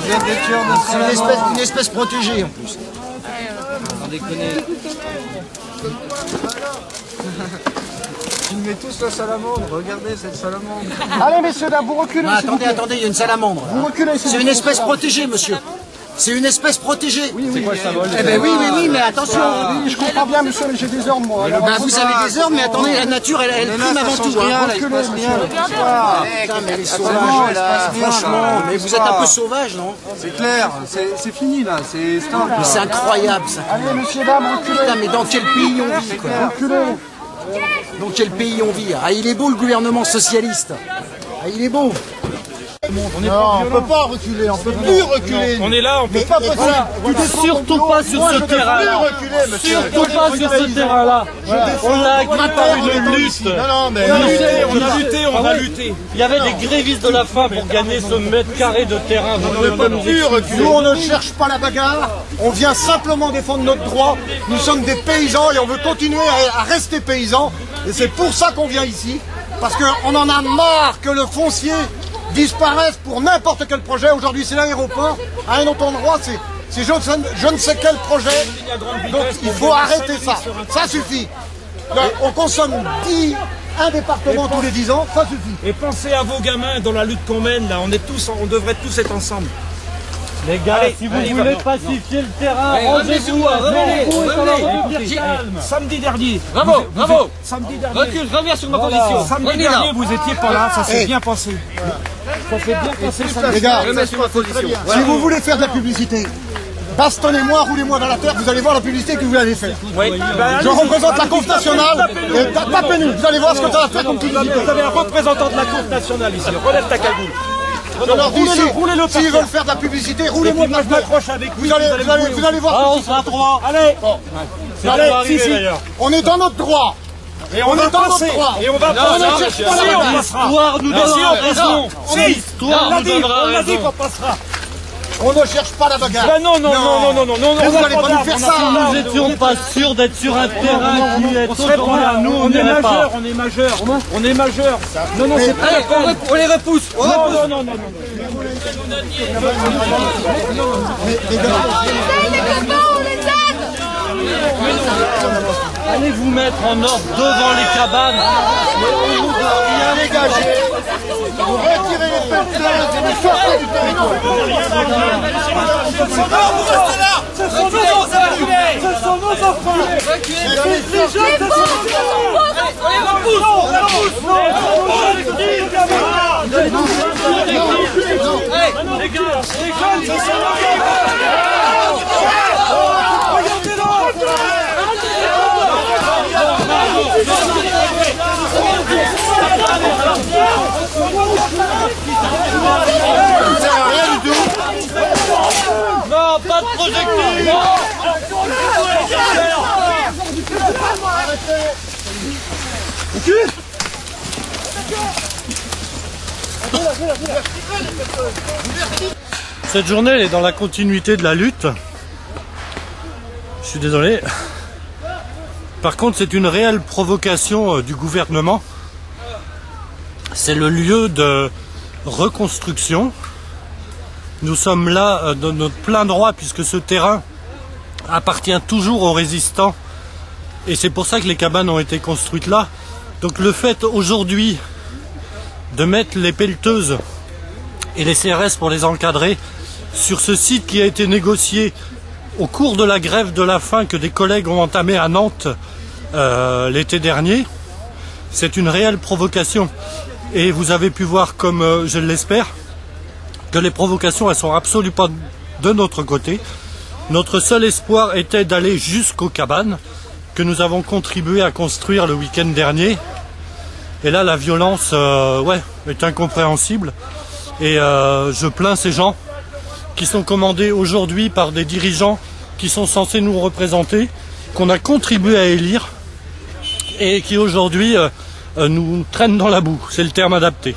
C'est une espèce protégée en plus. On déconne. Filmez tous la salamandre, regardez cette salamandre. Allez messieurs, dames, vous reculez. Attendez, il y a une salamandre. Vous reculez. C'est une espèce protégée, monsieur. C'est une espèce protégée. C'est quoi ça vole? Eh ben oui, mais attention. Oui, je comprends bien, monsieur, mais j'ai des ordres, moi. Vous avez des ordres, mais attendez, la nature, elle prime avant tout. Putain, mais les sauvages, là, franchement, mais vous êtes un peu sauvage, non? C'est clair, c'est fini là, c'est stop. C'est incroyable, ça. Allez, monsieur, dame, reculez. Putain, mais dans quel pays on vit, quoi? Dans quel pays on vit? Ah, il est beau, le gouvernement socialiste. Ah, il est beau. Non, on peut pas reculer, on peut plus reculer. On est là, on peut pas possible. surtout pas sur ce terrain. Surtout pas sur ce terrain-là. On l'a acquis par une lutte. Non, mais On a lutté. Il y avait des grévistes de la faim pour gagner ce mètre carré de terrain. on ne peut plus reculer. Nous, on ne cherche pas la bagarre. On vient simplement défendre notre droit. Nous sommes des paysans et on veut continuer à rester paysans. Et c'est pour ça qu'on vient ici. Parce qu'on en a marre que le foncier disparaissent pour n'importe quel projet. Aujourd'hui, c'est l'aéroport. À un autre endroit, c'est je ne sais quel projet. Donc, il faut arrêter ça. Ça suffit. Là, on consomme un département tous les 10 ans. Ça suffit. Et pensez à vos gamins dans la lutte qu'on mène. Là, on devrait tous être ensemble. Les gars, si vous voulez pacifier le terrain, rangez-vous, samedi dernier. Bravo. Samedi dernier. Recule, reviens sur ma position. Samedi dernier, vous étiez pas là, ça s'est bien passé. Ça s'est bien passé samedi. Les gars, Si si vous voulez faire de la publicité, bastonnez-moi, roulez-moi dans la terre, vous allez voir la publicité que vous allez faire. Je représente la Cour nationale, et tapez-nous, vous allez voir ce que ça va faire comme publicité. Vous avez un représentant de la Cour nationale ici, relève ta cagoule. Je leur dis, s'ils veulent faire de la publicité, roulez-moi de la terre. Avec Vous allez voir. on sera trois. Allez. Allez, on est dans notre droit. Et on est dans notre droit. Et on va ne cherche pas la bagarre. L'histoire nous donnera raison. L'histoire nous donnera raison. On ne cherche pas la bagarre. Non. Vous n'allez pas nous faire ça. Nous n'étions pas sûrs d'être sur un terrain qui est aujourd'hui à nous. On est majeurs. Non, c'est pas. on les repousse. Non. Allez vous mettre en ordre devant les cabanes. Dégagez. Vous retirez les pelleteuses et vous sortez du territoire. Ce sont nos enfants. Les gars, ce sont nos Rien du tout. Non, pas de projectile. Cette journée, elle est dans la continuité de la lutte. Je suis désolé. Par contre, c'est une réelle provocation du gouvernement. C'est le lieu de reconstruction. Nous sommes là dans notre plein droit puisque ce terrain appartient toujours aux résistants. Et c'est pour ça que les cabanes ont été construites là. Donc le fait aujourd'hui de mettre les pelleteuses et les CRS pour les encadrer sur ce site qui a été négocié au cours de la grève de la faim que des collègues ont entamé à Nantes l'été dernier, c'est une réelle provocation. Et vous avez pu voir, comme je l'espère, que les provocations elles sont absolument pas de notre côté. Notre seul espoir était d'aller jusqu'aux cabanes que nous avons contribué à construire le week-end dernier. Et là, la violence est incompréhensible. Et je plains ces gens qui sont commandés aujourd'hui par des dirigeants qui sont censés nous représenter, qu'on a contribué à élire et qui aujourd'hui nous traînent dans la boue. C'est le terme adapté.